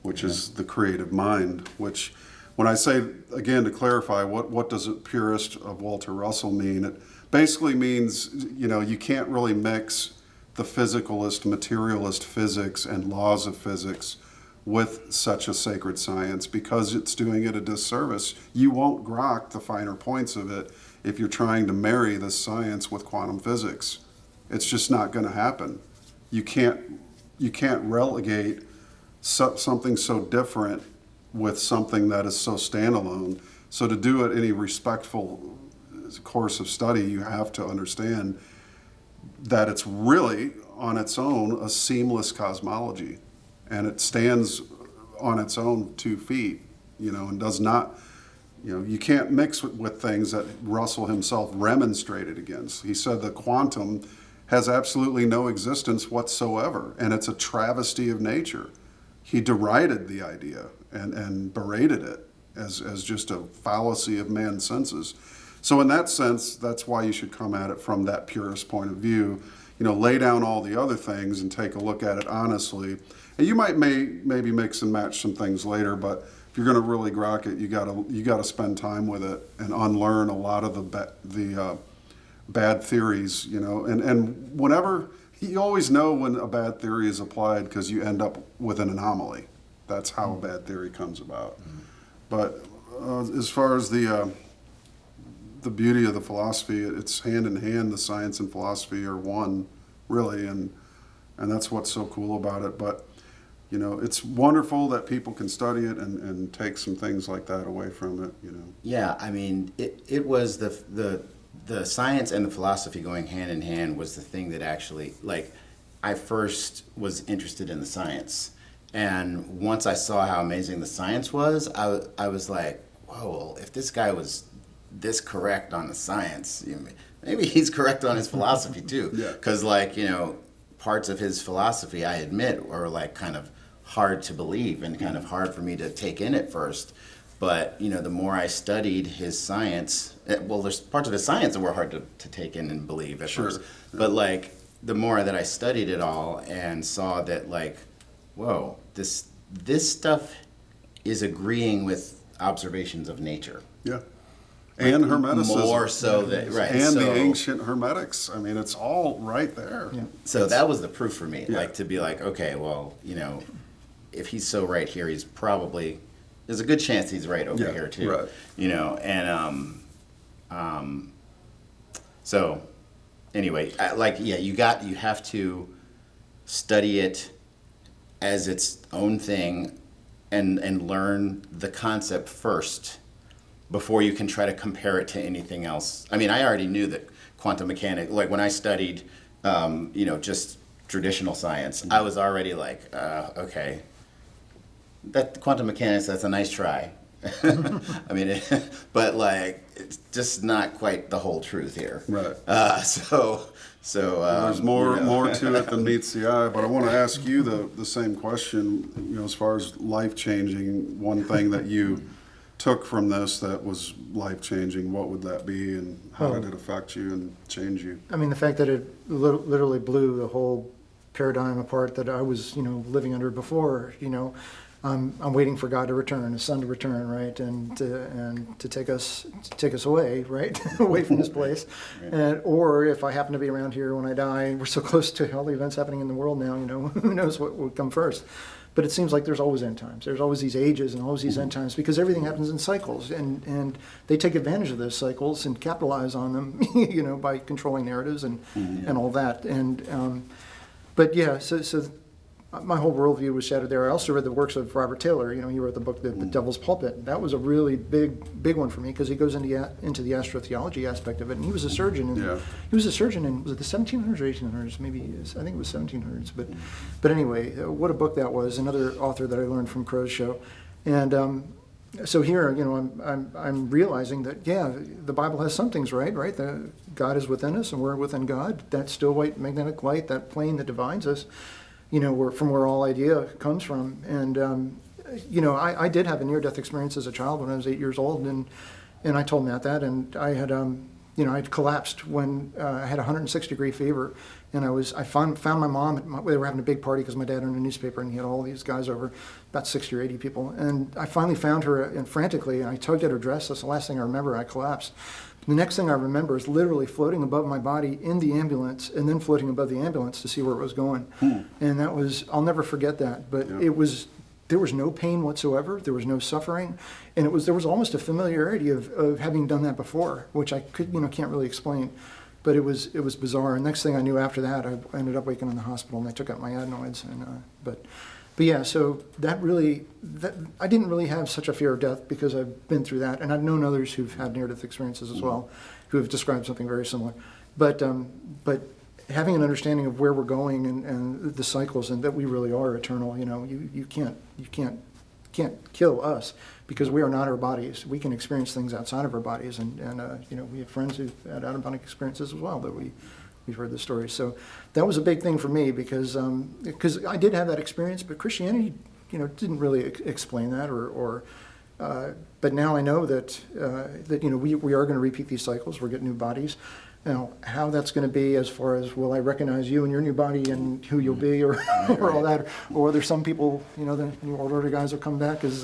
which is the creative mind, which when I say, again, to clarify, what does a purist of Walter Russell mean? It basically means, you can't really mix the physicalist, materialist physics and laws of physics with such a sacred science, because it's doing it a disservice. You won't grok the finer points of it if you're trying to marry this science with quantum physics. It's just not going to happen. You can't relegate something so different with something that is so standalone. So to do it any respectful course of study, you have to understand that it's really on its own a seamless cosmology, and it stands on its own 2 feet, and does not, you can't mix with things that Russell himself remonstrated against. He said the quantum has absolutely no existence whatsoever, and it's a travesty of nature. He derided the idea and berated it as just a fallacy of man's senses. So in that sense, that's why you should come at it from that purest point of view. Lay down all the other things and take a look at it honestly. And you might maybe mix and match some things later, but if you're going to really grok it, you gotta spend time with it and unlearn a lot of the bad theories. And whenever you always know when a bad theory is applied because you end up with an anomaly. That's how a bad theory comes about. But as far as the beauty of the philosophy, it's hand in hand. The science and philosophy are one, really, and that's what's so cool about it. But it's wonderful that people can study it and take some things like that away from it. Yeah, I mean, it was the science and the philosophy going hand in hand was the thing that actually, I first was interested in the science. And once I saw how amazing the science was, I was like, whoa, well, if this guy was this correct on the science, maybe he's correct on his philosophy too. Yeah. Because parts of his philosophy, I admit, were kind of hard to believe and kind of hard for me to take in at first. But the more I studied his science, there's parts of his science that were hard to take in and believe at first. But the more that I studied it all and saw that whoa, this stuff is agreeing with observations of nature. Yeah. And Hermeticism. More so that, right. And the ancient Hermetics. I mean, it's all right there. Yeah. So that was the proof for me, Yeah. to be okay, well, if he's so right here, he's probably, there's a good chance he's right over here too. Right. And so anyway, you have to study it as its own thing and learn the concept first before you can try to compare it to anything else. I mean, I already knew that quantum mechanics, when I studied, just traditional science, I was already okay, that quantum mechanics, that's a nice try. I mean, but it's just not quite the whole truth here. Right. So there's more to it than meets the eye. But I want to ask you the same question. As far as life changing, one thing that you took from this that was life changing, what would that be, and how did it affect you and change you? I mean, the fact that it literally blew the whole paradigm apart that I was, living under before. I'm waiting for God to return, His Son to return, right, and to take us away, right, away from this place, or if I happen to be around here when I die, we're so close to all the events happening in the world now, who knows what would come first. But it seems like there's always end times. There's always these ages and always these end times because everything happens in cycles, and they take advantage of those cycles and capitalize on them, by controlling narratives and all that. And but yeah, so my whole worldview was shattered there. I also read the works of Robert Taylor. He wrote the book The Devil's Pulpit. That was a really big one for me because he goes into the astrotheology aspect of it. And he was a surgeon. He was a surgeon in, was it the 1700s or 1800s? Maybe I think it was 1700s. But anyway, what a book that was. Another author that I learned from Crow's Show. And so here, I'm realizing that the Bible has some things right. The God is within us and we're within God. That still white magnetic light, that plane that divides us. From where all idea comes from. And, I did have a near-death experience as a child when I was 8 years old, and I told Matt that, and I had, I'd collapsed when I had a 106-degree fever, and I found my mom. They were having a big party because my dad owned a newspaper, and he had all these guys over, about 60 or 80 people, and I finally found her, and frantically, I tugged at her dress. That's the last thing I remember. I collapsed. The next thing I remember is literally floating above my body in the ambulance and then floating above the ambulance to see where it was going. And that was, I'll never forget that. But there was no pain whatsoever. There was no suffering. And there was almost a familiarity of having done that before, which I can't really explain. But it was bizarre. And next thing I knew after that, I ended up waking in the hospital and they took out my adenoids. But yeah, so that I didn't really have such a fear of death because I've been through that, and I've known others who've had near-death experiences as well, who have described something very similar. But having an understanding of where we're going and the cycles, and that we really are eternal, you can't kill us because we are not our bodies. We can experience things outside of our bodies, and we have friends who've had out-of-body experiences as well that we've heard the stories. So that was a big thing for me because I did have that experience, but Christianity, didn't really explain that but now I know that we are going to repeat these cycles. We're getting new bodies. Now, how that's going to be as far as will I recognize you and your new body and who you'll be, or all that, or there's some people, the new old order guys will come back as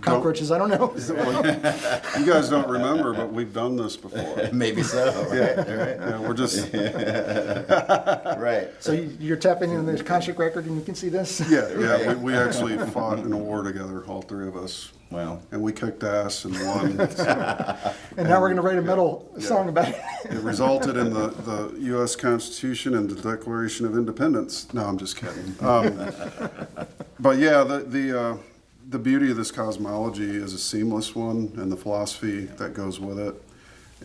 cockroaches. I don't know. You guys don't remember, but we've done this before. Maybe so. Right. Yeah, we're just right. So you're tapping in the Akashic record, and you can see this. Yeah. We actually fought in a war together, all three of us. Wow. And we kicked ass and won. And now we're going to write a metal song about it. It resulted in the U.S. Constitution and the Declaration of Independence. No, I'm just kidding. But yeah, the beauty of this cosmology is a seamless one, and the philosophy that goes with it,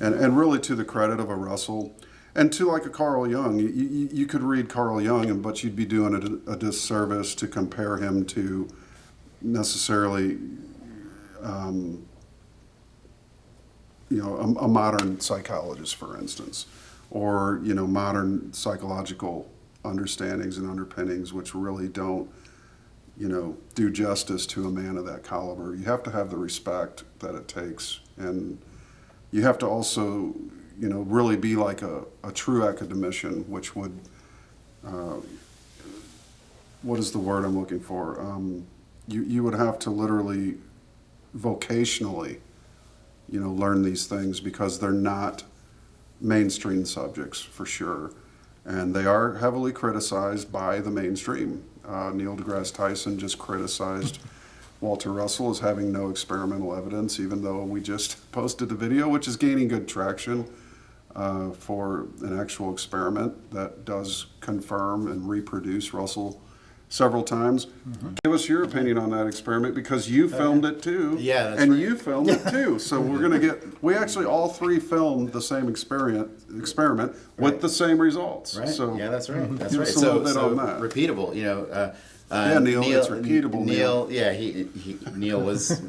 and really to the credit of a Russell, and to like a Carl Jung. You could read Carl Jung, but you'd be doing a disservice to compare him to necessarily. A modern psychologist, for instance, or modern psychological understandings and underpinnings, which really don't do justice to a man of that caliber. You have to have the respect that it takes, and you have to also really be like a true academician, which would what is the word I'm looking for? You would have to literally vocationally learn these things, because they're not mainstream subjects for sure, and they are heavily criticized by the mainstream. Neil deGrasse Tyson just criticized Walter Russell as having no experimental evidence, even though we just posted the video, which is gaining good traction for an actual experiment that does confirm and reproduce Russell several times. Mm-hmm. Give us your opinion on that experiment, because you filmed it too. Yeah, that's and right. you filmed it too. So we actually all three filmed the same experiment with the same results. Right. So yeah, that's right. That's give right. us a little bit on that. Repeatable. Neil, it's repeatable. Neil, Neil was.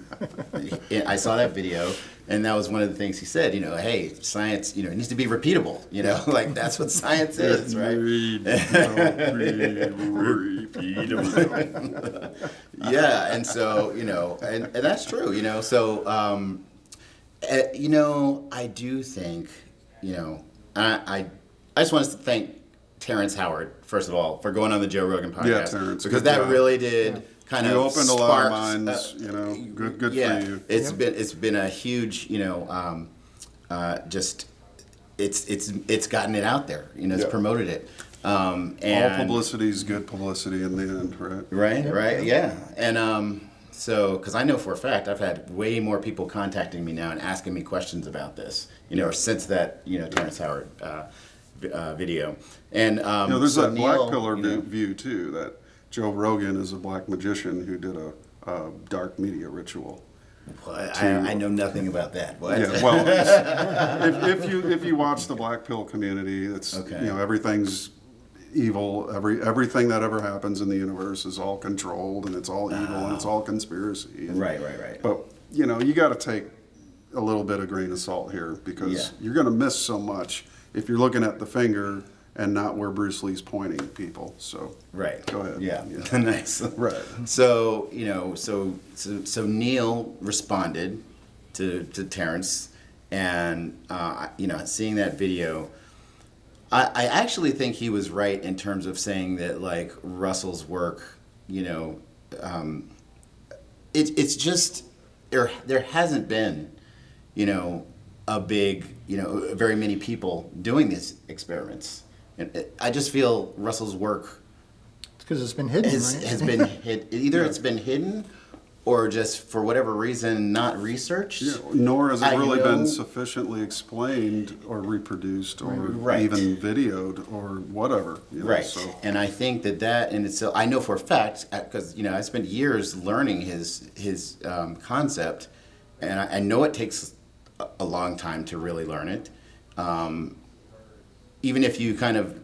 I saw that video, and that was one of the things he said. Hey, science, it needs to be repeatable. Like that's what science is, right? Repeatable. Yeah, and so and that's true. So I do think I just want to thank Terrence Howard, first of all, for going on the Joe Rogan podcast. Yeah, Terrence, because good that job. Really did kind You of opened sparked, a lot of minds. Good for you. It's been a huge just it's gotten it out there. It's promoted it. And all publicity is good publicity in the end, right? Right, yeah. And so, because I know for a fact, I've had way more people contacting me now and asking me questions about this, since that, Terrence Howard video. And there's so that Neil, black pillar view too, that Joe Rogan is a black magician who did a dark media ritual. Well, I know nothing about that. What? Yeah, well, if you watch the black pill community, it's Okay. Everything's evil. Everything that ever happens in the universe is all controlled, and it's all evil, and it's all conspiracy. And, Right. But you got to take a little bit of grain of salt here, because you're going to miss so much if you're looking at the finger and not where Bruce Lee's pointing at people. So Right. Go ahead. Yeah. Nice. Right. So so Neil responded to Terrence, and seeing that video, I actually think he was right in terms of saying that like Russell's work, it's just there hasn't been, a big, very many people doing these experiments. And I just feel Russell's work Because it's been hidden, right? has been hid. Either it's been hidden, or just for whatever reason not researched. Yeah, nor has it really been know- sufficiently explained or reproduced or Right. even videoed or whatever. Right. So, And I think that in itself, I know for a fact, because I spent years learning his concept, and I know it takes a long time to really learn it. Even if you kind of,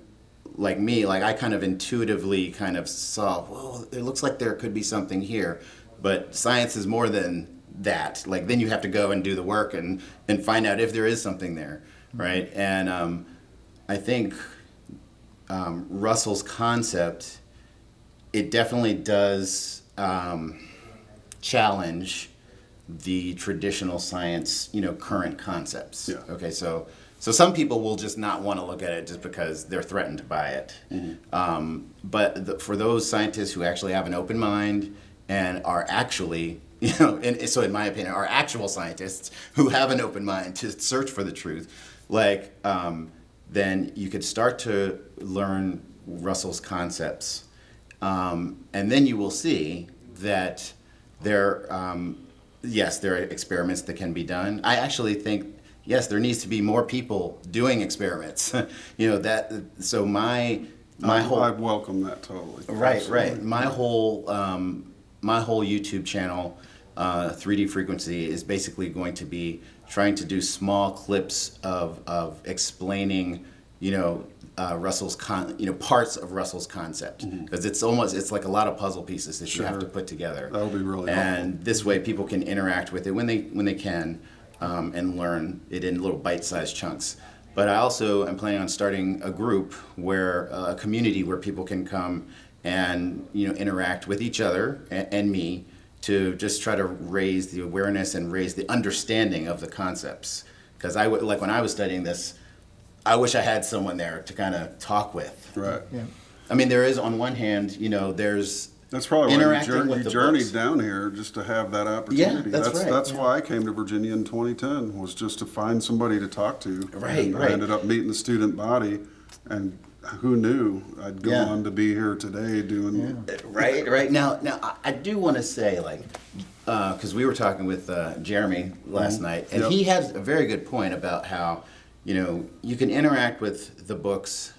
like me, like I kind of intuitively kind of saw, well, it looks like there could be something here, but science is more than that. Like then you have to go and do the work and find out if there is something there, right? And I think Russell's concept, it definitely does challenge the traditional science, current concepts. Yeah. Okay, so some people will just not want to look at it just because they're threatened by it. But for those scientists who actually have an open mind and are actually, so in my opinion, are actual scientists who have an open mind to search for the truth, then you could start to learn Russell's concepts. And then you will see that there are experiments that can be done. I actually think, yes, there needs to be more people doing experiments. So my whole... I welcome that totally. Right, Absolutely. right. My whole YouTube channel, 3D Frequency, is basically going to be trying to do small clips of explaining, Russell's parts of Russell's concept, because it's like a lot of puzzle pieces that you have to put together. That would be really And helpful. this way, people can interact with it when they can, and learn it in little bite-sized chunks. But I also am planning on starting a group a community where people can come and interact with each other and me to just try to raise the awareness and raise the understanding of the concepts. Because like when I was studying this, I wish I had someone there to kind of talk with. Right. Yeah. I mean, there is on one hand, there's That's probably why interacting you with the journeyed books. down here, just to have that opportunity. that's right. That's why I came to Virginia in 2010, was just to find somebody to talk to. Right, And right. I ended up meeting the student body, and who knew I'd go Yeah. on to be here today doing... Right. Now I do want to say, because we were talking with Jeremy last night, and Yep. he has a very good point about how, you can interact with the books,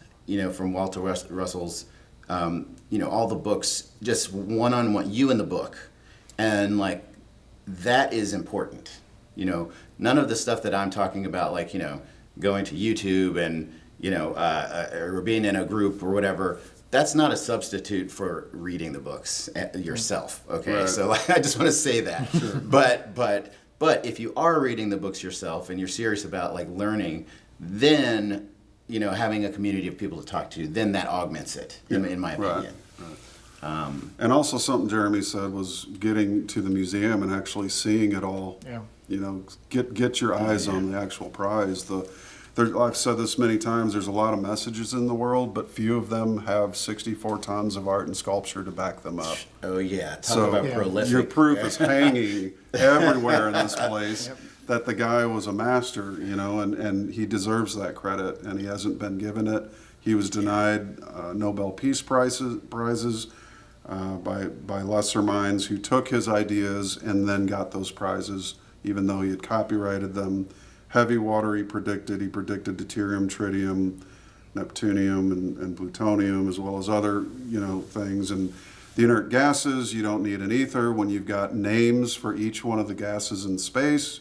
from Walter Russell's, all the books, just one-on-one, you and the book. And, that is important. None of the stuff that I'm talking about, going to YouTube and, or being in a group or whatever, that's not a substitute for reading the books yourself, okay? Right. So I just want to say that. Sure. But if you are reading the books yourself and you're serious about learning, then having a community of people to talk to, then that augments it, in my opinion. Right. And also something Jeremy said was getting to the museum and actually seeing it all. Yeah. Get your eyes on the actual prize. I've said this many times, there's a lot of messages in the world, but few of them have 64 tons of art and sculpture to back them up. Oh yeah, talk So about Yeah. prolific. your proof is hanging everywhere in this place that the guy was a master, and he deserves that credit, and he hasn't been given it. He was denied Nobel Peace prizes by lesser minds who took his ideas and then got those prizes, even though he had copyrighted them. Heavy water, he predicted deuterium, tritium, neptunium, and plutonium, as well as other things. And the inert gases, you don't need an ether when you've got names for each one of the gases in space,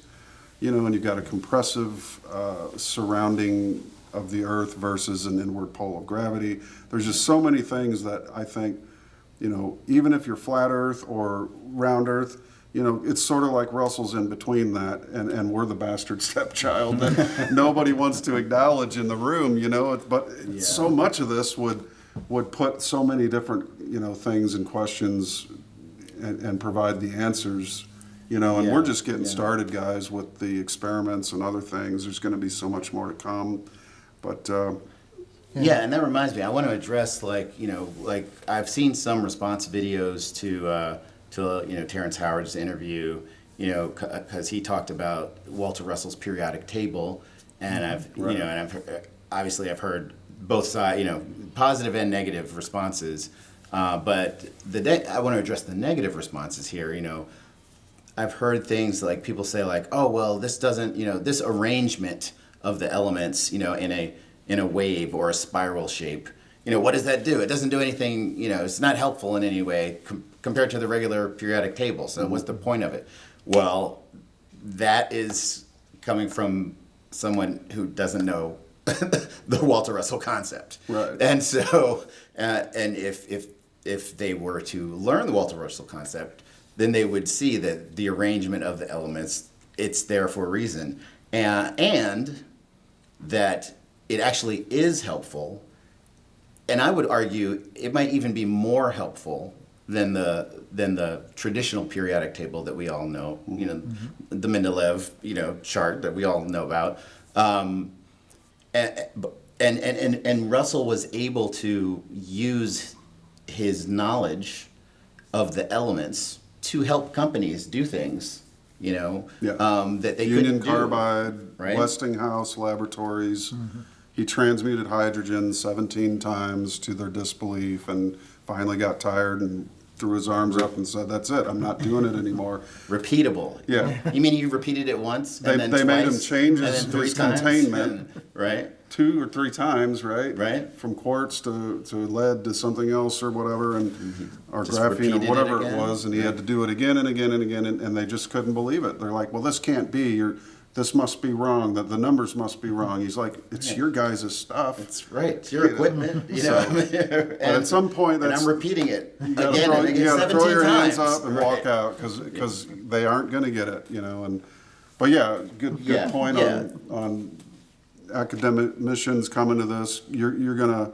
and you've got a compressive surrounding of the Earth versus an inward pole of gravity. There's just so many things that I think, even if you're flat Earth or round Earth, it's sort of like Russell's in between that, and we're the bastard stepchild that nobody wants to acknowledge in the room, but so much of this would put so many different, things and questions and provide the answers, and we're just getting started, guys, with the experiments and other things. There's going to be so much more to come, but... Yeah, and that reminds me, I want to address I've seen some response videos to Terrence Howard's interview, because he talked about Walter Russell's periodic table, and I've heard both sides, positive and negative responses, but I want to address the negative responses here. I've heard things like people say like, oh well, this doesn't, this arrangement of the elements, in a wave or a spiral shape, what does that do? It doesn't do anything, it's not helpful in any way compared to the regular periodic table. So what's the point of it? Well, that is coming from someone who doesn't know the Walter Russell concept. Right. And so, and if they were to learn the Walter Russell concept, then they would see that the arrangement of the elements, it's there for a reason, and that it actually is helpful. And I would argue it might even be more helpful than the traditional periodic table that we all know, the Mendeleev, chart that we all know about. And Russell was able to use his knowledge of the elements to help companies do things, that they Union couldn't do. Carbide, right? Westinghouse Laboratories. He transmuted hydrogen 17 times to their disbelief and finally got tired and threw his arms up and said, that's it, I'm not doing it anymore. Repeatable. Yeah. You mean he repeated it once They and then made him twice, change and his, then three his times? containment. Right. 2 or 3 times, right? Right. From quartz to lead to something else or whatever, and or Just graphene repeated or it whatever it again. was, and he had to do it again and again and again, and they just couldn't believe it. They're like, well, this can't be. This must be wrong. That the numbers must be wrong. He's like, it's your guys' stuff. That's right. It's your equipment, But at some point, and that's I'm repeating it you gotta again throw, and again, you gotta 17 throw your times. hands up and Right. walk out because they aren't going to get it, But yeah, good Yeah, point yeah. on academicians coming to this. You're gonna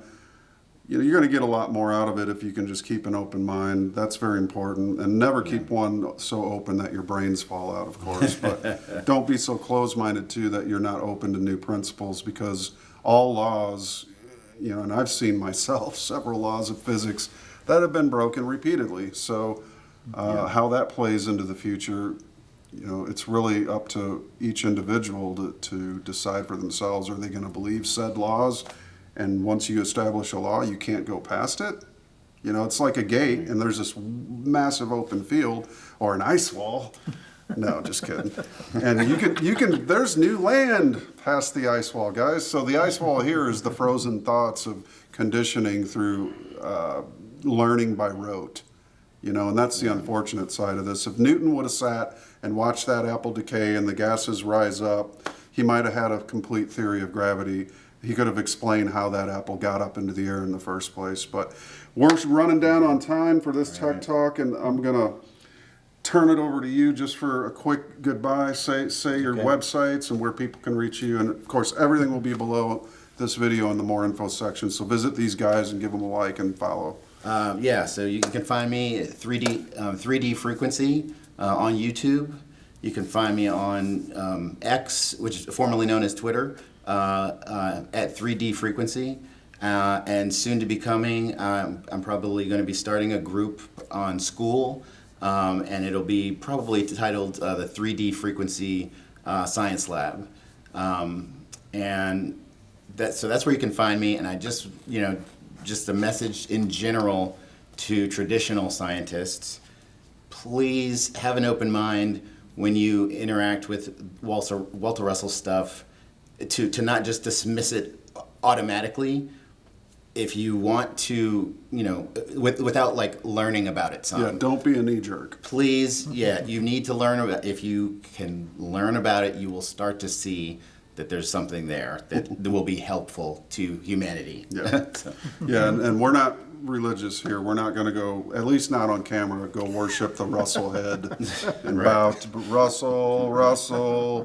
get a lot more out of it if you can just keep an open mind. That's very important, and never keep one so open that your brains fall out, of course. But don't be so closed-minded too that you're not open to new principles, because all laws, and I've seen myself several laws of physics that have been broken repeatedly. So how that plays into the future, it's really up to each individual to decide for themselves. Are they going to believe said laws? And once you establish a law, you can't go past it. It's like a gate, and there's this massive open field or an ice wall. No, just kidding. And you can. There's new land past the ice wall, guys. So the ice wall here is the frozen thoughts of conditioning through learning by rote. And that's the unfortunate side of this. If Newton would have sat and watched that apple decay and the gases rise up, he might have had a complete theory of gravity. He could have explained how that apple got up into the air in the first place. But we're running down on time for this Tech Talk, and I'm going to turn it over to you just for a quick goodbye. Say your websites and where people can reach you. And, of course, everything will be below this video in the more info section. So visit these guys and give them a like and follow. So you can find me at 3D Frequency on YouTube. You can find me on X, which is formerly known as Twitter, at 3D Frequency. And soon to be coming, I'm probably going to be starting a group on school, and it'll be probably titled the 3D Frequency Science Lab. And so that's where you can find me. And I just a message in general to traditional scientists: please have an open mind when you interact with Walter Russell stuff, to not just dismiss it automatically. If you want to, without like learning about it some. Yeah, don't be a knee jerk. Please, you need to learn about. If you can learn about it, you will start to see that there's something there that will be helpful to humanity. Yeah, and we're not religious here. We're not going to go, at least not on camera, go worship the Russell head and bow to Russell.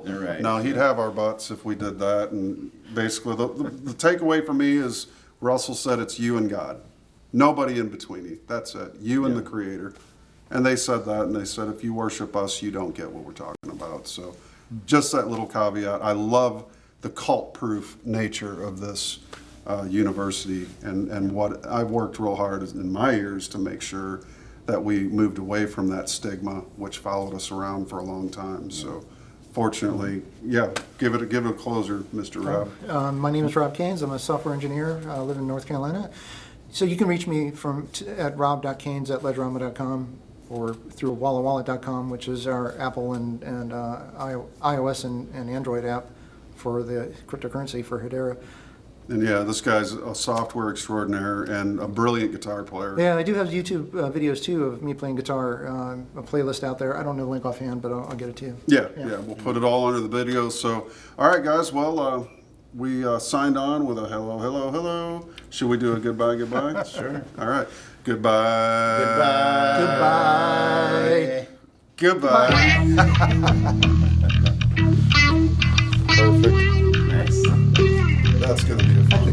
Right. No, he'd have our butts if we did that. And basically, the takeaway for me is Russell said it's you and God. Nobody in between you. That's it. You and the Creator. And they said that, and they said, if you worship us, you don't get what we're talking about. So just that little caveat. I love the cult-proof nature of this university, and what I've worked real hard in my years to make sure that we moved away from that stigma, which followed us around for a long time. So fortunately, give it a closer, Mr. Rob. My name is Rob Kainz. I'm a software engineer. I live in North Carolina. So you can reach me at rob.kainz@ledgerama.com. or through wallawallet.com, which is our Apple and iOS and Android app for the cryptocurrency for Hedera. And yeah, this guy's a software extraordinaire and a brilliant guitar player. Yeah, I do have YouTube videos too of me playing guitar, a playlist out there. I don't know the link offhand, but I'll get it to you. Yeah, we'll put it all under the videos. So, all right, guys. Well, we signed on with a hello, hello, hello. Should we do a goodbye, goodbye? Sure. All right. Goodbye. Goodbye. Goodbye. Perfect. Nice. That's going to be a fun